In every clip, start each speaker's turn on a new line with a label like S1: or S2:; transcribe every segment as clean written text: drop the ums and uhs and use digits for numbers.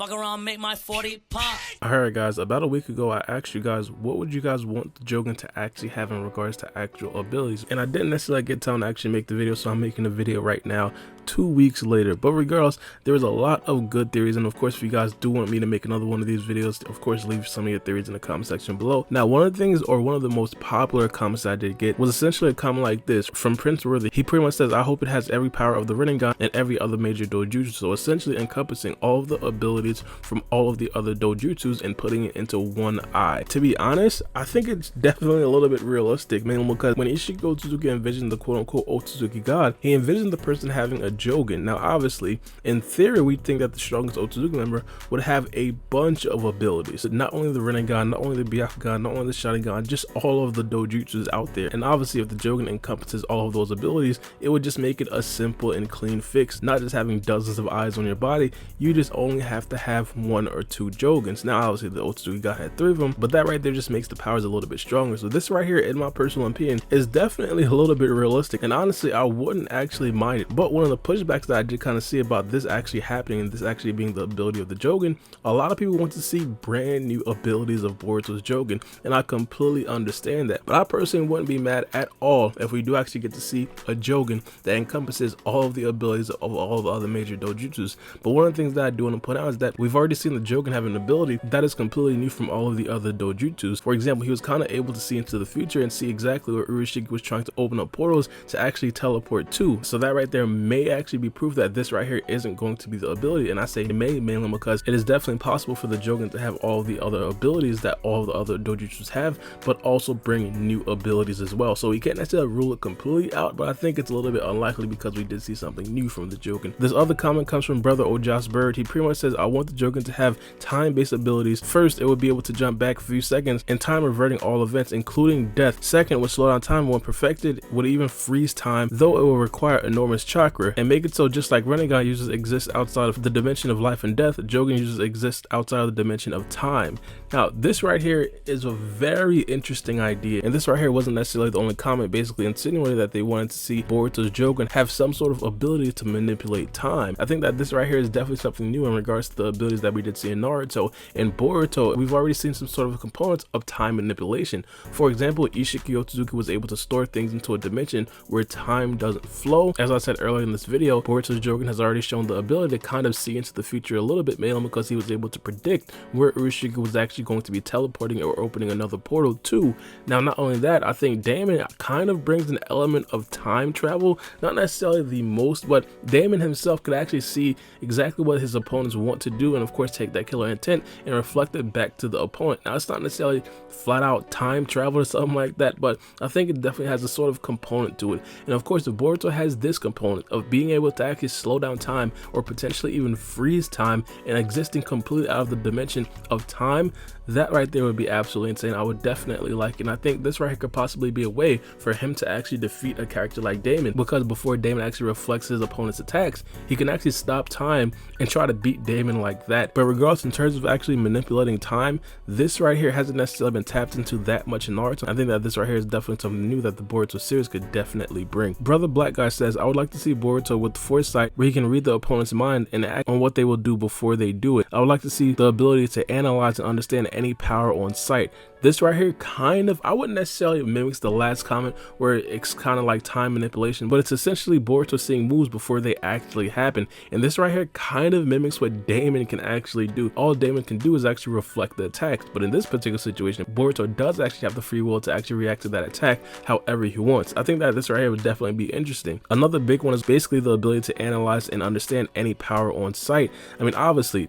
S1: Fuck around, make my 40 pop.
S2: Alright guys, about a week ago I asked you guys what would you guys want the Jougan to actually have in regards to actual abilities, and I didn't necessarily get time to actually make the video, so I'm making a video right now 2 weeks later. But regardless, there was a lot of good theories, and of course if you guys do want me to make another one of these videos, of course leave some of your theories in the comment section below. Now one of the things, or one of the most popular comments I did get, was essentially a comment like this from Prince Worthy. He pretty much says, I hope it has every power of the Rinnegan and every other major dojutsu, so essentially encompassing all of the abilities from all of the other dojutsus and putting it into one eye. To be honest, I think it's definitely a little bit realistic, mainly because when Isshiki Otsutsuki envisioned the quote-unquote Otsutsuki god, he envisioned the person having a Jougan. Now obviously, in theory, we think that the strongest Otsutsuki member would have a bunch of abilities. Not only the Rinnegan, not only the Byakugan, not only the Sharingan, just all of the dojutsus out there. And obviously if the Jougan encompasses all of those abilities, it would just make it a simple and clean fix. Not just having dozens of eyes on your body, you just only have to have 1 or 2 Jougans. Now obviously the Otsutsuki god had 3 of them, but that right there just makes the powers a little bit stronger. So this right here, in my personal opinion, is definitely a little bit realistic, and honestly I wouldn't actually mind it. But one of the pushbacks that I did kind of see about this actually happening, and this actually being the ability of the Jougan, a lot of people want to see brand new abilities of Boruto's Jougan, and I completely understand that. But I personally wouldn't be mad at all if we do actually get to see a Jougan that encompasses all of the abilities of all the other major dojutsus. But one of the things that I do want to point out is that we've already seen the Jougan have an ability that is completely new from all of the other dojutsus. For example, he was kind of able to see into the future and see exactly where Isshiki was trying to open up portals to actually teleport to. So that right there may actually be proof that this right here isn't going to be the ability, and I say it may mainly because it is definitely possible for the Jougan to have all the other abilities that all the other dojutsus have, but also bring new abilities as well. So we can't necessarily rule it completely out, but I think it's a little bit unlikely because we did see something new from the Jougan. This other comment comes from brother Ojas Bird. He pretty much says, I want the Jougan to have time-based abilities. First, it would be able to jump back a few seconds in time, reverting all events including death. Second, would slow down time when perfected, would even freeze time, though it will require enormous chakra, and make it so just like Rinnegan users exist outside of the dimension of life and death, Jougan users exist outside of the dimension of time. Now this right here is a very interesting idea, and this right here wasn't necessarily the only comment, basically insinuating that they wanted to see Boruto's Jougan have some sort of ability to manipulate time. I think that this right here is definitely something new in regards to the abilities that we did see in Naruto. In Boruto, we've already seen some sort of components of time manipulation. For example, Isshiki Otsutsuki was able to store things into a dimension where time doesn't flow. As I said earlier in this video, Boruto's Jougan has already shown the ability to kind of see into the future a little bit, mainly because he was able to predict where Isshiki was actually going to be teleporting or opening another portal to. Now not only that, I think Damon kind of brings an element of time travel, not necessarily the most, but Damon himself could actually see exactly what his opponents want to do, and of course take that killer intent and reflect it back to the opponent. Now it's not necessarily flat out time travel or something like that, but I think it definitely has a sort of component to it. And of course, the Boruto has this component of being able to actually slow down time or potentially even freeze time and existing completely out of the dimension of time. That right there would be absolutely insane. I would definitely like it, and I think this right here could possibly be a way for him to actually defeat a character like Damon, because before Damon actually reflects his opponent's attacks, he can actually stop time and try to beat Damon like that. But regardless, in terms of actually manipulating time, this right here hasn't necessarily been tapped into that much in Naruto. I think that this right here is definitely something new that the Boruto series could definitely bring. Brother Black Guy says, I would like to see Boruto with foresight where he can read the opponent's mind and act on what they will do before they do it. I would like to see the ability to analyze and understand any power on sight. This right here kind of, I wouldn't necessarily mimics the last comment where it's kind of like time manipulation, but it's essentially Boruto seeing moves before they actually happen. And this right here kind of mimics what Damon can actually do. All Damon can do is actually reflect the attacks, but in this particular situation, Boruto does actually have the free will to actually react to that attack however he wants. I think that this right here would definitely be interesting. Another big one is basically the ability to analyze and understand any power on sight. I mean, obviously,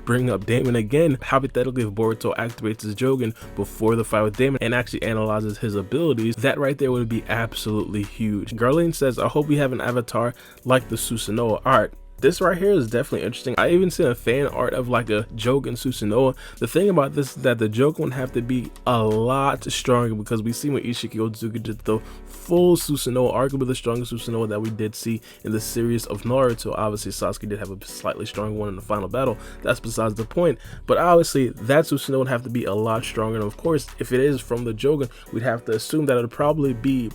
S2: bring up Damon again, hypothetically if Boruto activates his Jougan before the fight with Damon and actually analyzes his abilities, that right there would be absolutely huge. Garlene says, I hope we have an avatar like the Susanoo art. This right here is definitely interesting. I even seen a fan art of like a Jougan Susanoo. The thing about this is that the Jougan would have to be a lot stronger, because we see when Isshiki Otsutsuki did the full Susanoo, arguably the strongest Susanoo that we did see in the series of Naruto. Obviously Sasuke did have a slightly stronger one in the final battle. That's besides the point. But obviously that Susanoo would have to be a lot stronger. And of course, if it is from the Jougan, we'd have to assume that it would probably be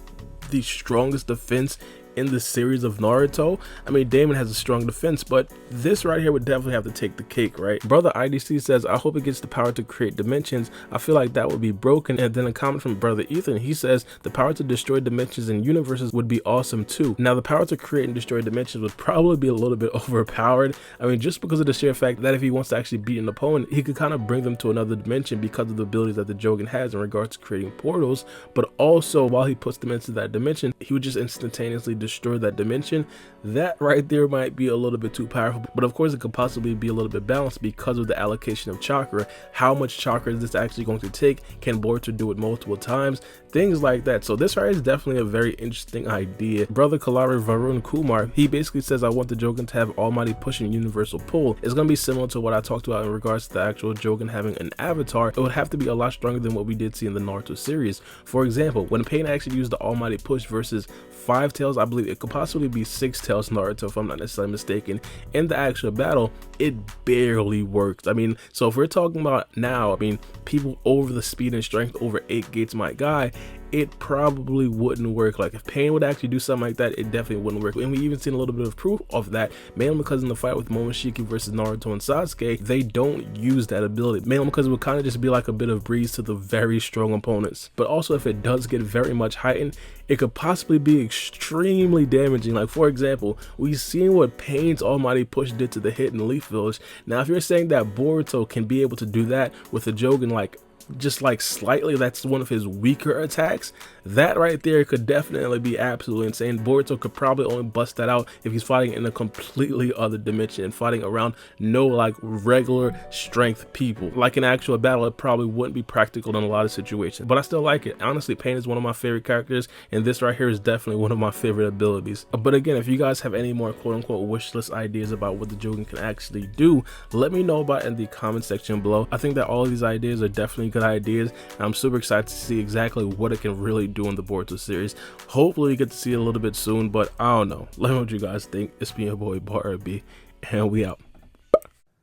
S2: the strongest defense in the series of Naruto. I mean, Damon has a strong defense, but this right here would definitely have to take the cake, right? Brother IDC says, I hope it gets the power to create dimensions. I feel like that would be broken. And then a comment from Brother Ethan, he says, the power to destroy dimensions and universes would be awesome too. Now, the power to create and destroy dimensions would probably be a little bit overpowered. I mean, just because of the sheer fact that if he wants to actually beat an opponent, he could kind of bring them to another dimension because of the abilities that the Jougan has in regards to creating portals. But also, while he puts them into that dimension, he would just instantaneously destroy that dimension. That right there might be a little bit too powerful, but of course it could possibly be a little bit balanced because of the allocation of chakra. How much chakra is this actually going to take? Can Boruto do it multiple times? Things like that. So this right is definitely a very interesting idea. Brother Kalari Varun Kumar, he basically says, I want the Jougan to have almighty push and universal pull. It's going to be similar to what I talked about in regards to the actual Jougan having an avatar. It would have to be a lot stronger than what we did see in the Naruto series. For example, when Pain actually used the almighty push versus 5 tails, I believe it could possibly be 6 tails Naruto if I'm not necessarily mistaken, in the actual battle, it barely worked. I mean, so if we're talking about now, I mean, people over the speed and strength over 8 gates, my guy, it probably wouldn't work. Like if Pain would actually do something like that, it definitely wouldn't work. And we even seen a little bit of proof of that, mainly because in the fight with Momoshiki versus Naruto and Sasuke, they don't use that ability, mainly because it would kind of just be like a bit of breeze to the very strong opponents. But also if it does get very much heightened, it could possibly be extremely damaging. Like for example, we've seen what Pain's almighty push did to the Hidden Leaf Village. Now if you're saying that Boruto can be able to do that with a Jougan, like just like slightly, that's one of his weaker attacks, that right there could definitely be absolutely insane. Boruto could probably only bust that out if he's fighting in a completely other dimension and fighting around no like regular strength people. Like in actual battle, it probably wouldn't be practical in a lot of situations, but I still like it. Honestly, Pain is one of my favorite characters, and this right here is definitely one of my favorite abilities. But again, if you guys have any more quote-unquote wish list ideas about what the Jougan can actually do, let me know about it in the comment section below. I think that all of these ideas are definitely good ideas, and I'm super excited to see exactly what it can really do in the Boruto series. Hopefully we get to see it a little bit soon, but I don't know. Let me know what you guys think. It's me, your boy Baara B, and we out.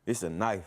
S3: It's a knife.